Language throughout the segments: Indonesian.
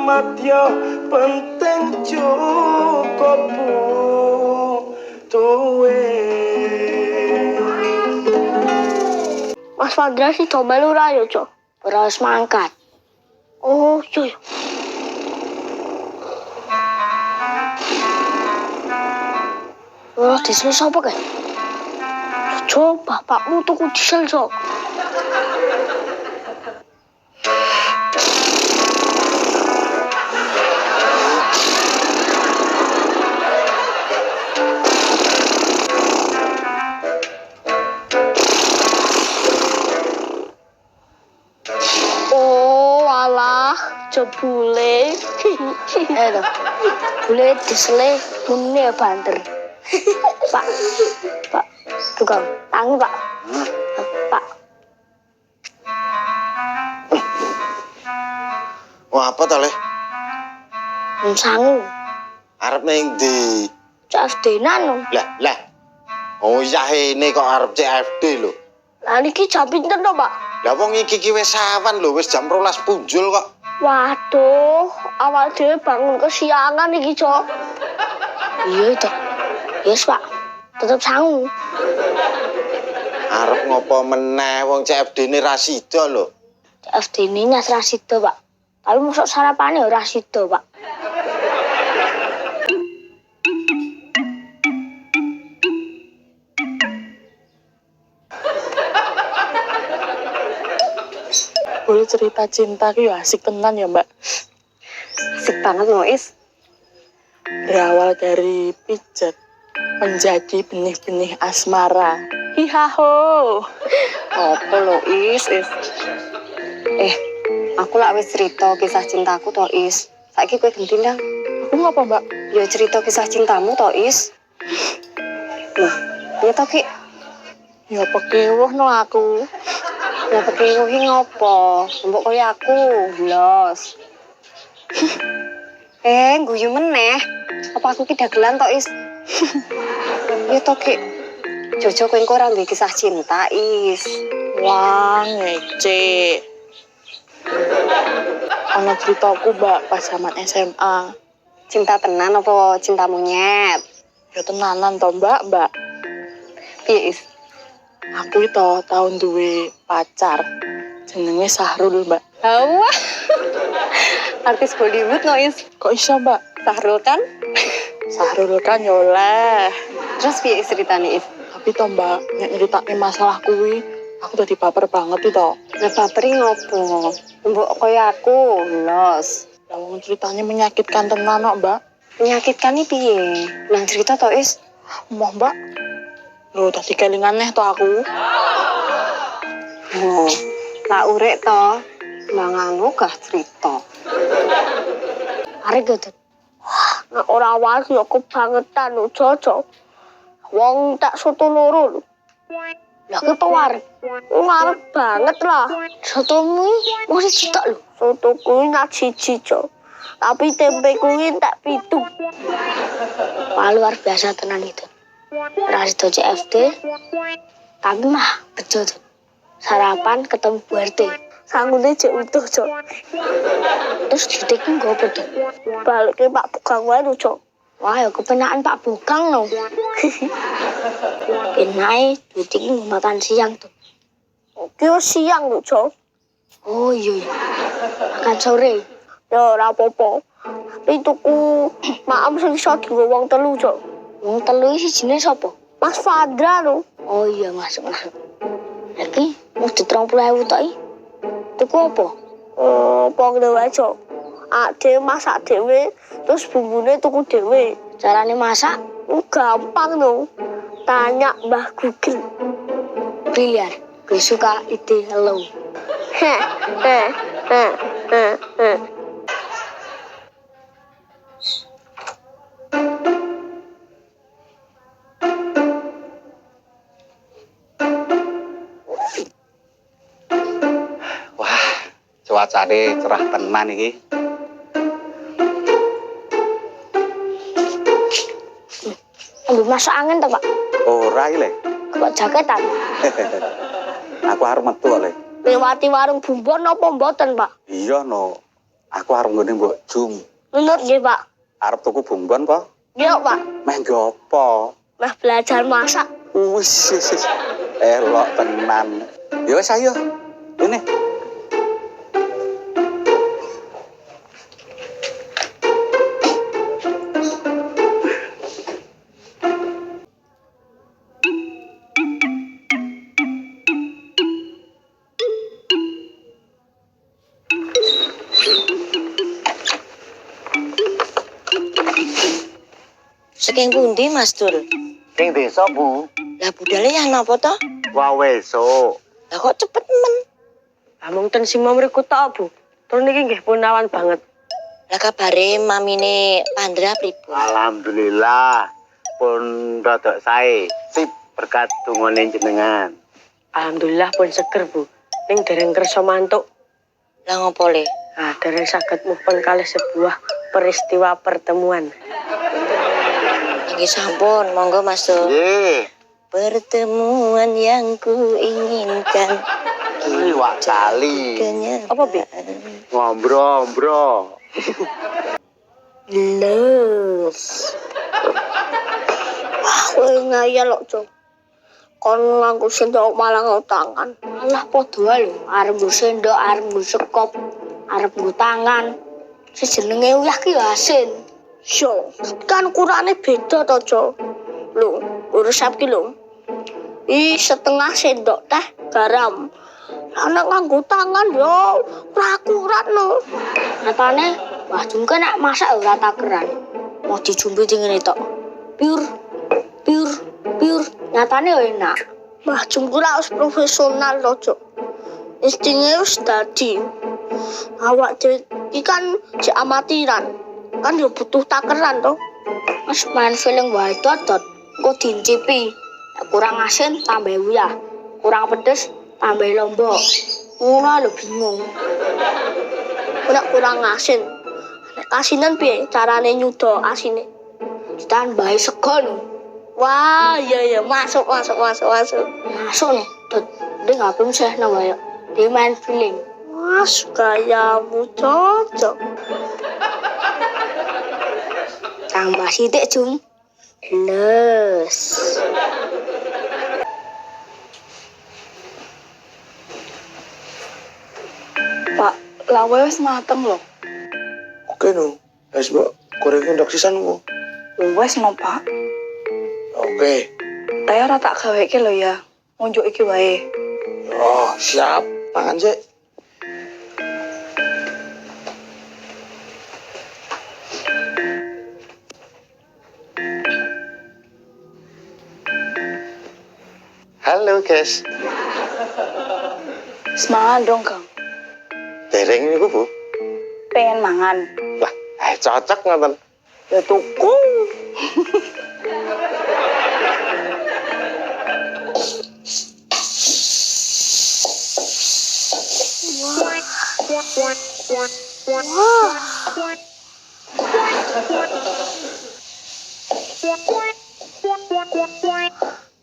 selamat yo penting cukup tuwe. Mas Fadra sih coba lu rayo, Cok. Beras mangkat. Oh, cuy. Oh, di sini siapa kan? Coba bapakmu tuku diesel, Cok. Oh, alah, jebule. Tuh. Bule disele mune banter. Pak. Pak, tukang tangi, Pak. Pak. Wah, apa to, Le? Sangu. Arep ning ndi? CFD-nan. Lah. Oh, iya ini kok arep CFD lho. Lah niki jam pinten to, Pak? Lah wong iki wis sawan lho, wis jam 12 punjul kok. Waduh, awal dhewe bangun kesiangan iki, Cok. Iya itu. Yes, Pak. Tetep sangu. Arep ngopo meneh wong CFD-ne ra sida lho. CFD ini nyas rasido, Pak. Tapi masuk sarapannya ora rasido, Pak. Boleh cerita cinta ki asik tenan ya, Mbak. Asik banget, Mois. Berawal dari pijat menjadi benih-benih asmara. Hihaho. Apa lo Is? Aku lak wis cerita kisah cintaku to Is. Saiki kowe ganti ndang. Aku ngapa, Mbak? Ya cerita kisah cintamu to Is. Loh, ya to Ki. Ya pekewuh no aku. Ya pekingu ki ngopo? Mbok koyo aku, blos. Guyu meneh. Apa aku ki dagelan to Is? Ya to Ki. Jojo kowe engko ora duwe kisah cinta Is. Wah, ngece. Ana ceritaku, Mbak, pas zaman SMA. Cinta tenan apa cinta monyet? Ya tenanan to, Mbak. Piye Is? Aku itu tahun duwe pacar. Jenenge Sahrul, Mbak. Wah. Artis Bollywood no Is. Kok iso, Mbak? Sahrul kan? Sahrul kan ya oleh. Terus piye ceritane Is? Tapi to, Mbak, nek nyeritake masalah kuwi, aku dadi baper banget itu. Lah baperi ngopo? Mbok koyo aku, los. Lah wong ceritanya menyakitkan tenan kok, Mbak. Menyakitkan iki piye? Nang cerita to Is? Moh, Mbak. Loh, tadi kelingan neh to aku. Oh, tak urek to. Manganu gah cerita. Arek gitu. Nah, ora awal yo kebangetan lho, Cok. Wong tak soto loro lho. Lah aku pewar. Ngarep banget lah. Sotomu masih cetok lho. Soto kuwi nak siji, Cok. Tapi tempe kuwi tak 7. Wah, luar biasa tenan itu. Rasido CFD. Tapi mah bejo tuh. Sarapan ketemu Bu RT. Sangune jek utuh, Cok. Terus ditekung gue apa tuh? Balik ke Pak Bugang wae lho, Cok. Wah, ya kepenaan Pak Bugang no. Kenai ditekung makan siang tuh. Ki siang lho, Cok. Oh iya. Makan sore. Ya ora apa-apa. Tapi tuku maem sing iso dienggo wong telu, Cok. Wong telu iki sijine sapa? Mas Fadra lho. Oh iya, masuk. Lagi mau 30.000 tok iki. Tuku apa? Pokoknya wae, Cok. Ade masak dhewe, terus bumbune tuku dhewe. Carane masak Gampang lho. Tanya Mbah Google. brilian. Gue suka ide hello. Wah, cuacane cerah tenan iki. Ambil masuk angin toh, Pak? Ora iki, Le. Kok jaketan? Aku arep metu, Le. Lewati warung bumbon napa mboten, Pak? Iya, no. Aku arep nggone mbok Jum. Menurut nggih, Pak. Arep tuku bumbon po? Iya, Pak. Meh gopo? Meh belajar masak. Wis. Elok tenan. Ya wis ayo. Ini. Saking pundi Mas Dul? Ning desa, Bu. Lah budale yang napa to? Wah esuk. Lah kok cepet men? Amung ten sing mriku tok, Bu. Tur niki nggih punawan banget. Lah kabare mamine Pandra pripun? Alhamdulillah pun rada sae. Sip berkat dungane jenengan. Alhamdulillah pun seger, Bu. Ning dereng kersa mantuk. Lah ngopo le? Dereng saged mupun kalih sebuah peristiwa pertemuan. Nggih sampun, monggo Mas Dul. Nggih. Pertemuan yang ku inginkan. Iwak kali. Apa, Bi? Ngombro-ngombro. Lus. Aku ngayal lho, Cuk. Kon nganggo sendok malah nggo tangan. Alah padha wae lho, arep nggo sendok, arep nggo sekop, arep nggo tangan. Sejenenge uyah ki asin. Yo, kan kurane beda to, Cuk. Lho, resep ki lho. Setengah sendok teh garam. Anak nganggo tangan yo, ora akurat no. Nyatane, Mbah Jum kan nek masak ora takeran. Mau dicumbi ngene tok. Pure. Nyatane yo enak. Mbah Jum kula wis profesional to, Cuk. Instingnya wis dadi. Awak dhewe iki kan jek amatiran. Kan yo butuh takeran to. Mas main feeling wae dodot. Kok diincipi. Nek kurang asin tambah uyah. Kurang pedes tambah lombok. Ora lho bingung. Nek kurang asin. Nek asinan piye carane nyuda asine? Ditambahi sego lho. Wah, iya masuk. Masuk nih. Dot. Ndek HP sih nang wae. Dia main feeling. Mas gayamu cocok. Tambah sithik Jum. Lus. Pak, lawe wis mateng lho. Oke no. Wes mbok goreng ndok sisan ku. Wes no, Pak. Oke. Teh ora tak gaweke lho ya. Ngunjuk iki wae. Oh, siap. Pangan sik. Halo, guys. Semangat dong, Kang. Dereng niku, Bu. Pengen mangan. Lah, cocok ngoten. Ya tuku.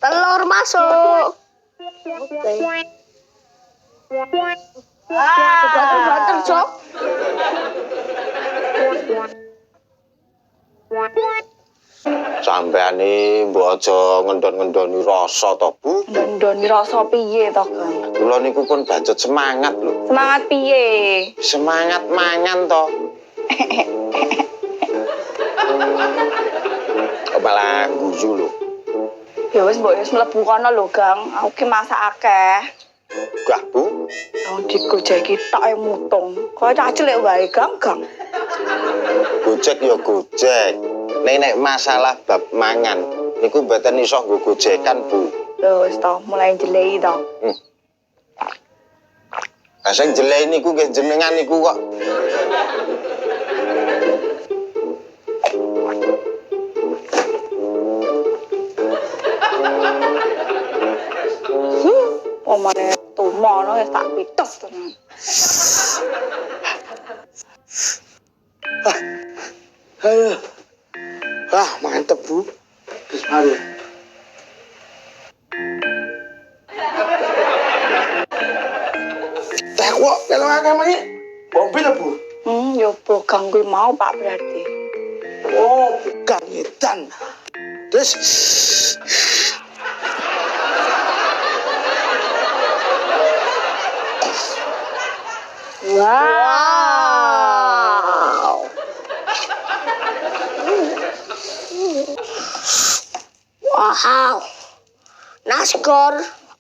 Telur masuk. Banter, Cok. Sampeyane mbok aja ngendon-ngendoni rasa to, Bu. Ndoni rasa piye to, Kang? Kula niku pun bacot semangat lho. Semangat piye? Semangat mangan to. Malah guyu lho. Ya wis mbok wis mlebu kono lho, Gang. Aku ki masak akeh. Gah, Bu. Wong digojeki tok e mutung. Kok cah cilik wae, Gang. Gojek ya gojek. Nek masalah bab mangan niku mboten iso nggo gojekan, Bu. Lho wis to, mulai jelei to. Lah sing jelek niku nggih jenengan niku kok. Omane tumono wis tak pites tenan. Ayo. Ah, mantep, Bu. Wis mari. Teh kok kalau akeh meneh. Mobil, Bu. nyoba ganggu mau Pak berarti. Oh, bukan edan. Terus Wow. Wow. Naskor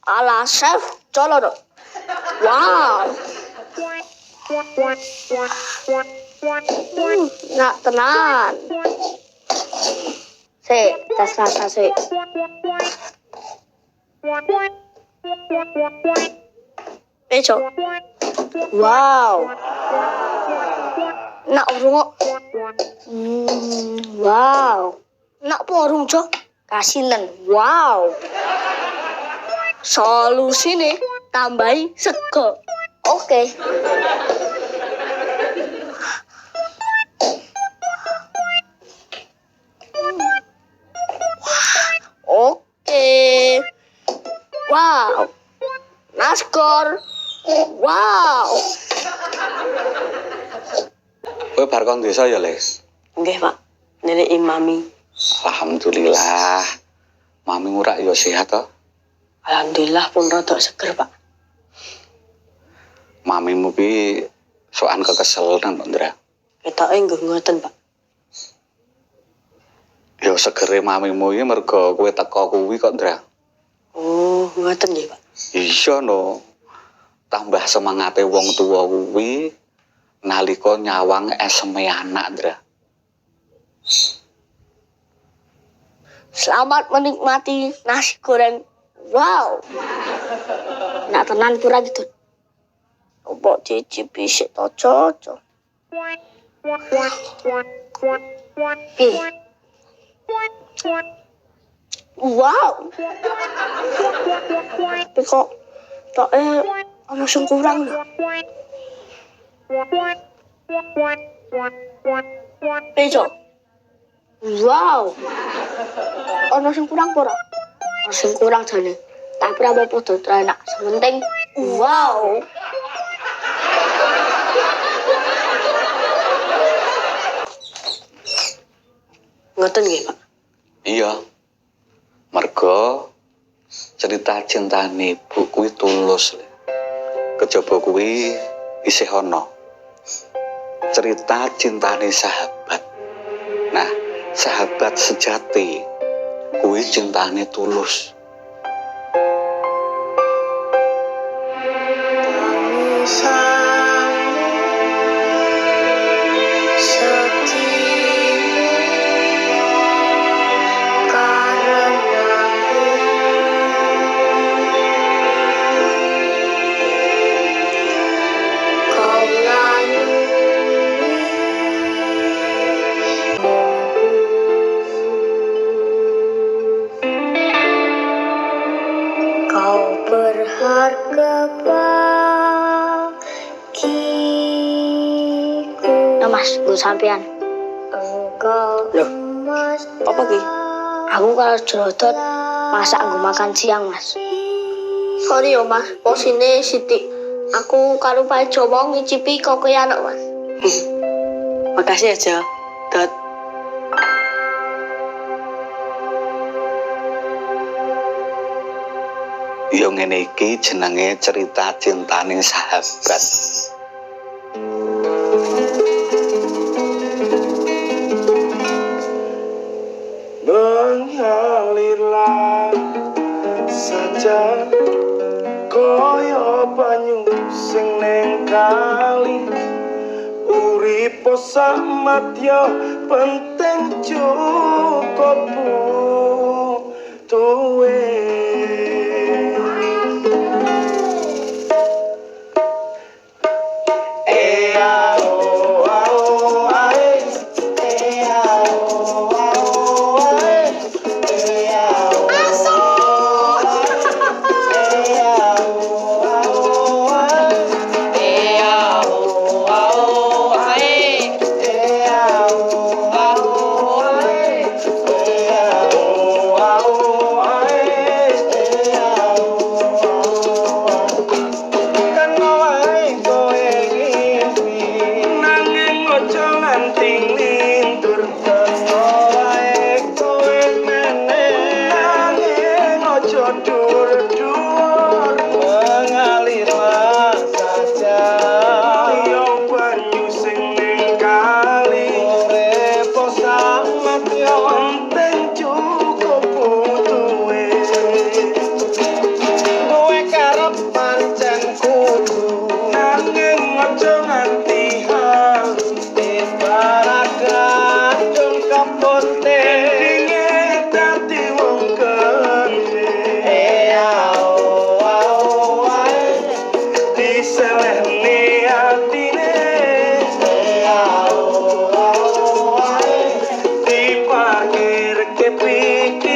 ala chef Coloro. Wow. Nak tenan. Sik, tes rasa sik. Bejo. Wow. Nak urung. Wow. Nak porung, Jo. Kasinen. Wow. Solusine tambahi sego. Oke. Oke. Wow. Naskor. Wow. Kowe bar kon desa ya, Les? Nggih, Pak. Nenek Mami. Alhamdulillah. Mami ngurak ya sehat toh? Alhamdulillah pun rada seger, Pak. Mamimu ki soan kekeselan, Pak Ndra. Ketoke nggih ngoten, Pak. Ya segere mamimu iki mergo kowe teko kuwi kok, Ndra. Oh, ngoten nggih, Pak. Iya no. Tambah semangate wong tua kuwi nalika nyawang eseme anak, Ndra. Selamat menikmati nasi goreng. Wow. Nak tenan pura gitu. Coba cicipi sik to, Coco. Ih, Wow. Tapi kok ana sing kurang lho. Bejo. Wow. Ana sing kurang apa ora? sing kurang jane. Tapi apa podo enak. Sementing Wow. Ngoten nggih, Pak. Iya. Mergo cerita cintane ibu kuwi tulus. Kejaba kuwi isih ana. Cerita cintane sahabat. Nah, sahabat sejati kuwi cintane tulus. kau berharga bagiku. Nah mas, gue sampean. Engkau emas. Apa ki? Aku kalau jerodot masak gue makan siang mas. Sorry yo Mas, posine Siti. Aku karo Pak Jowo ngicipi koke anak Mas. Makasih aja, Dot. Yo ngene iki jenenge cerita cintane sahabat. Mengalirlah saja kaya banyu sing ning kali urip sak madya penting cukup tuwe iki